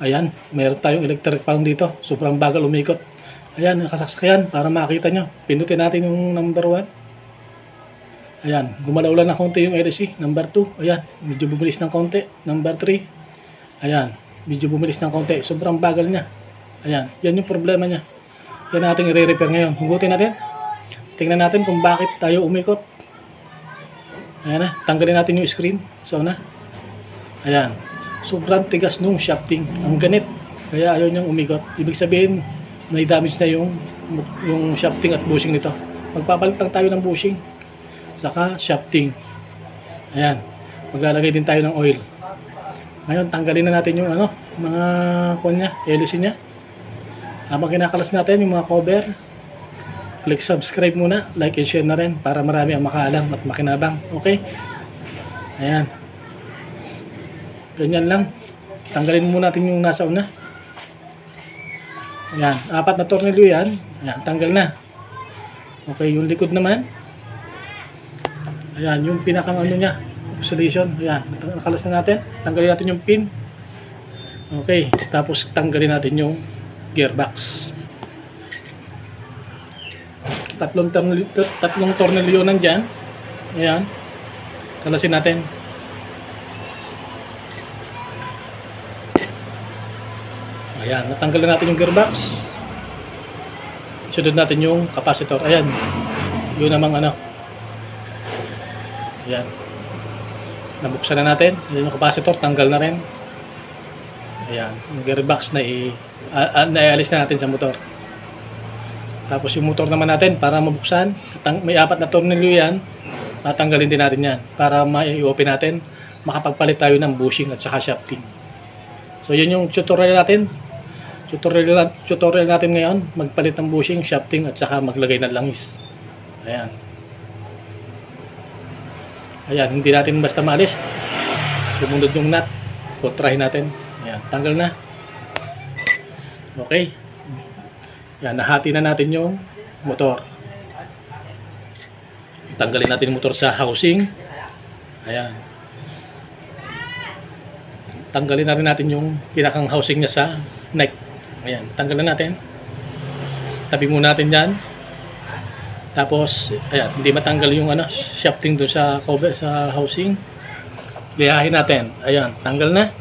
Ayan, meron tayong electric fan dito. Sobrang bagal umikot. Ayan, nakasaksayan para makita nyo. Pindutin natin yung number 1. Ayan, gumalaw lang na konti yung LC. Number 2, ayan, medyo bumilis ng konti. Number 3, ayan, medyo bumilis ng konti. Sobrang bagal niya. Ayan, yan yung problema niya. Yan natin i-repair ngayon. Hugutin natin. Tingnan natin kung bakit tayo umikot. Ayan na, tanggalin natin yung screen. So na. Ayan. Sobrang tigas nung shafting. Ang ganit. Kaya ayaw niyang umikot. Ibig sabihin, may damage na yung shafting at bushing nito. Magpapalit lang tayo ng bushing. Saka shafting. Ayan. Maglalagay din tayo ng oil. Ngayon, tanggalin na natin yung mga kunya, LC niya. Habang kinakalas natin yung mga cover, click subscribe muna, like and share na rin para marami ang makaalam at makinabang. Okay? Ayan. Ganyan lang. Tanggalin muna natin yung nasa una. Ayan. 4 na tornilyo yan. Ayan. Tanggal na. Okay. Yung likod naman. Ayan. Yung pinakang niya. Oscillation. Ayan. Nakalas na natin. Tanggalin natin yung pin. Okay. Tapos tanggalin natin yung gearbox. Tatlong tornilyo nandyan. Ayan. Kalasin natin. Ayan. Natanggal na natin yung gearbox. Sunod natin yung capacitor. Ayan. Yun namang Ayan. Nabuksan na natin. Ayan yung capacitor. Tanggal na rin. Ayan. Yung gearbox na naialis na natin sa motor. Tapos yung motor naman natin, para mabuksan, may 4 na tornilyo yan, tatanggalin din natin yan. Para ma-i-open natin, makapagpalit tayo ng bushing at saka shafting. So yun yung tutorial natin. Tutorial natin ngayon, magpalit ng bushing, shafting at saka maglagay ng langis. Ayan. Ayan, hindi natin basta maalis. Sumunod yung nut, kontrahin natin. Ayan, tanggal na. Okay. Yan, nahati na natin yung motor. Tanggalin natin yung motor sa housing. Ayan. Tanggalin na rin natin yung pinakang housing niya sa neck. Ayan, tanggalin natin. Tabi muna natin dyan. Tapos, ayan, hindi matanggal yung shafting doon sa cover, sa housing. Lihahin natin. Ayan, tanggal na.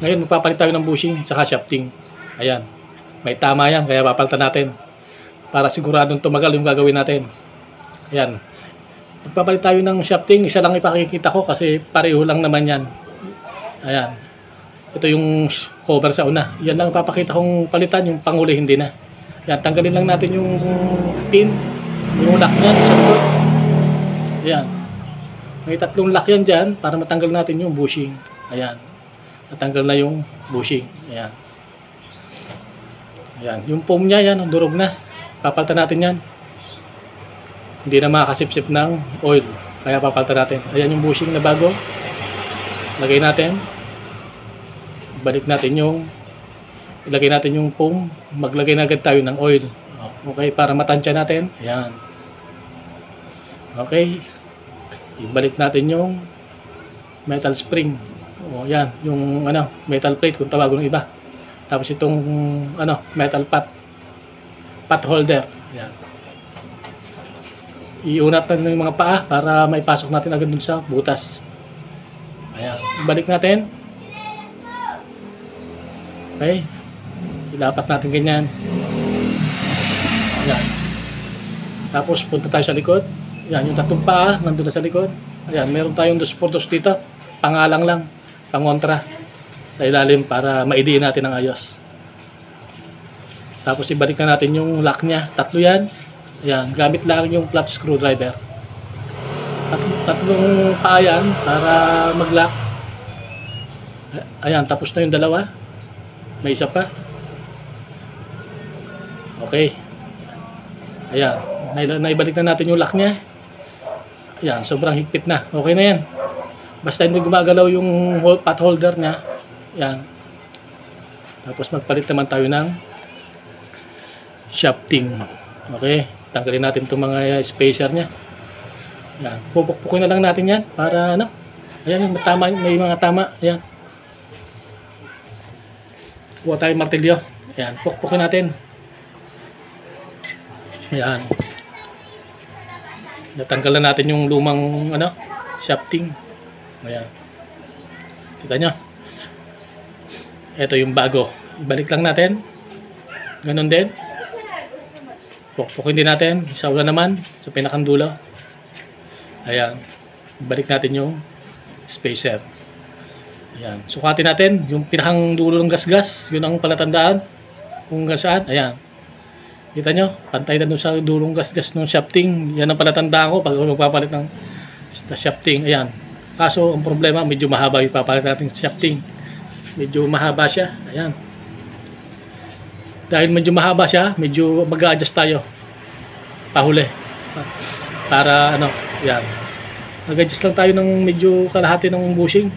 Ngayon, magpapalit tayo ng bushing saka shafting. Ayan. May tama yan, kaya papalitan natin. Para siguradong tumagal yung gagawin natin. Ayan. Magpapalit tayo ng shafting. Isa lang ipakikita ko kasi pareho lang naman yan. Ayan. Ito yung cover sa una. Yan lang papakita kong palitan. Yung panghuli hindi na. Ayan. Tanggalin lang natin yung pin. Yung lock niyan. Ayan. May 3 lock yan dyan para matanggal natin yung bushing. Ayan. Natanggal na yung bushing. Ayan. Ayan, yung foam niya, yan, durog na. Papalitan natin yan. Hindi na makakasip-sip ng oil. Kaya papalitan natin. Ayan yung bushing na bago. Lagay natin. Balik natin yung ilagay natin yung foam. Maglagay na agad tayo ng oil. Okay, para matansya natin. Ayan. Okay. Ibalik natin yung metal spring. O, yan, yung metal plate kung tawag ng iba. Tapos itong metal pot holder. Yan. Iunat natin yung mga paa para maipasok natin agad dun sa butas. Ayan. Balik natin. Okay. Ilapat natin ganyan. Ayan. Tapos punta tayo sa likod. Ayan. Yung 3 paa nandun na sa likod. Ayan. Meron tayong 2 portos dito. Pangalang lang. Pangontra. Sa ilalim para maidiin natin ang ayos. Tapos ibalik na natin yung lock niya. 3 yan. Ayan, gamit lang yung flat screwdriver. 3 paa yan para mag-lock. Ayan, tapos na yung 2. May isa pa. Okay. Ayan, naibalik na natin yung lock niya. Ayan, sobrang higpit na. Okay na yan. Basta hindi gumagalaw yung pot holder niya. Yan. Tapos magpalit naman tayo ng shafting. Okay. Tanggalin natin itong mga spacer niya. Yan. Pupukpukin na lang natin yan para Ayan, may mga tama. Ayan. Kuha tayong martilyo. Ayan, pukpukin natin. Ayan. Natanggalan natin yung lumang shafting. Ayan. Kita nyo? Ito yung bago. Ibalik lang natin. Ganon din. Pukpukin din natin. Sa una naman, sa pinakandulo. Ayan. Ibalik natin yung spacer. Ayan. Sukatin natin yung pinakang dulo ng gasgas. Yun ang palatandaan kung saan. Ayan. Kita nyo? Pantay na doon sa dulong gasgas ng shafting. Yan ang palatandaan ko pag magpapalit ng shafting. Ayan. Kaso, ang problema, medyo mahaba yung papalit natin shafting. Medyo mahaba siya. Ayan. Dahil medyo mahaba siya, medyo mag-a-adjust tayo. Pahuli. Para yan. Mag-adjust lang tayo ng medyo kalahati ng bushing.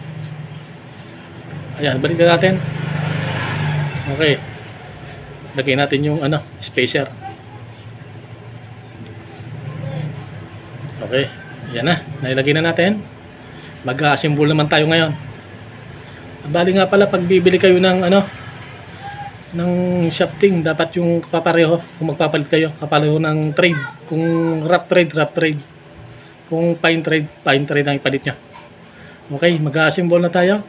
Ayan, balik na natin. Okay. Lagay natin yung spacer. Okay. Yan na. Nailagay na natin. Mag-assemble naman tayo ngayon. Bali nga pala, pag bibili kayo ng ng shafting, dapat yung kapareho. Kung magpapalit kayo, kapareho ng trade. Kung rough trade. Kung fine trade ang ipalit nyo. Okay, mag-assemble na tayo.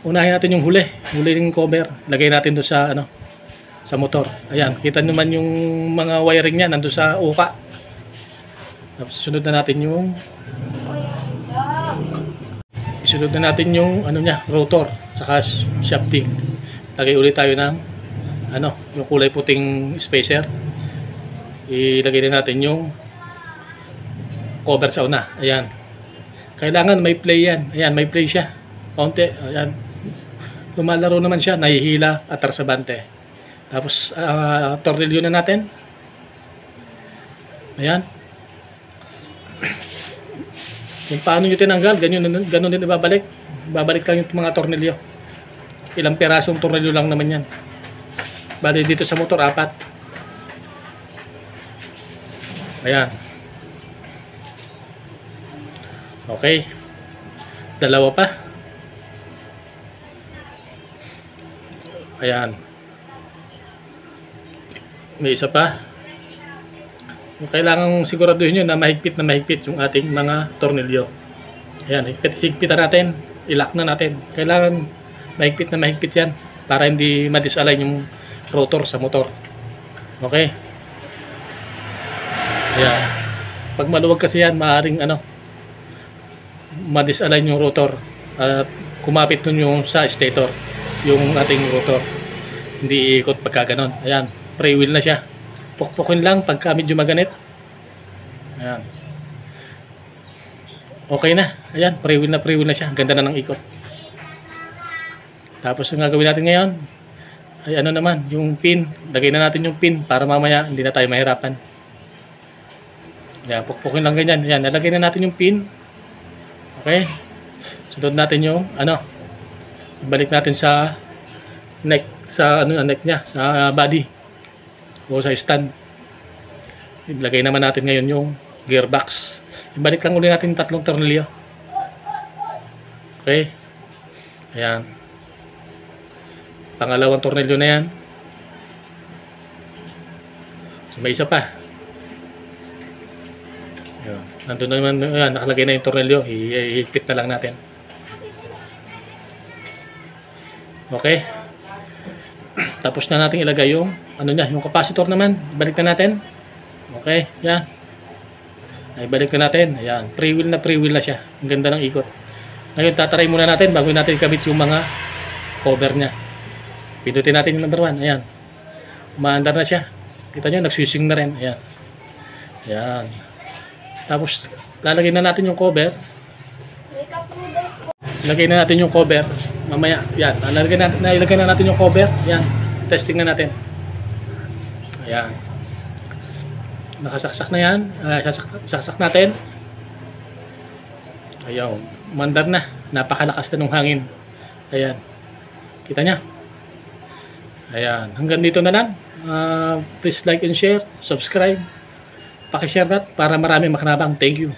Unahin natin yung huli ng cover. Lagay natin doon sa sa motor. Ayan, kita naman yung mga wiring niya nandoon sa uka. Tapos sunod na natin yung niya, rotor saka shafting. Lagay ulit tayo ng yung kulay puting spacer. Ilagay na natin yung cover sa una. Ayan. Kailangan may play yan. Ayan, may play siya. Konti. Ayan. Lumalaro naman siya, nahihila, atras sa bante. Tapos, tornilyo na natin. Ayan. Yung paano nyo tinanggal, ganun din ibabalik. Babalik lang yung mga tornilyo. Ilang pirasong tornilyo lang naman yan. Bali dito sa motor, 4. Ayan. Okay. 2 pa. Ayan. May isa pa. Kailangan siguraduhin nyo na mahigpit yung ating mga tornilyo. Ayan, higpitan natin. Ilock na natin. Kailangan mahigpit yan para hindi ma-disalign yung rotor sa motor. Okay? Ayan. Pag maluwag kasi yan, maaaring ma-disalign yung rotor. Kumapit nun yung sa stator. Yung ating rotor. Hindi iikot pagka ganon. Ayan. Pre-wheel na siya. Pukpukin lang pagka medyo maganit. Ayan. Okay na. Ayan. Pre-wheel na siya. Ganda na ng ikot. Tapos ang gagawin natin ngayon ay naman, yung pin. Lagay na natin yung pin para mamaya hindi na tayo mahirapan. Ayan. Pukpukin lang ganyan. Ayan. Nalagay na natin yung pin. Okay. Sunod natin yung ibalik natin sa neck. Sa neck niya. Sa body. O sa stand. Ilagay naman natin ngayon yung gearbox. Ibalik lang ulit natin 3 tornilyo. Okay. Ayan. Pangalawang tornilyo na yan. So, may isa pa. Ayan. Nandun na naman. Ayan, nakalagay na yung tornilyo. Ihigpit na lang natin. Okay. Tapos na natin ilagay yung yung capacitor naman. Ibalik na natin. Okay, yan. Ay, balik na natin. Ayan, pre-wheel na siya. Ang ganda ng ikot. Ngayon, tataray muna natin bago natin ikabit yung mga cover niya. Pindutin natin yung number 1. Ayan. Umaandar na siya. Kita nyo, nagsusing na rin. Ayan. Ayan. Tapos, lalagay na natin yung cover. Lagay na natin yung cover. Mamaya, yan. Nilagay na natin yung cover. Yan. Testing na natin. Ayan. Nakasaksak na yan. Saksak natin. Ayaw. Mandar na. Napakalakas na ng hangin. Ayan. Kita niya. Ayan. Hanggang dito na lang. Please like and share. Subscribe. Pakishare that para marami makinabang. Thank you.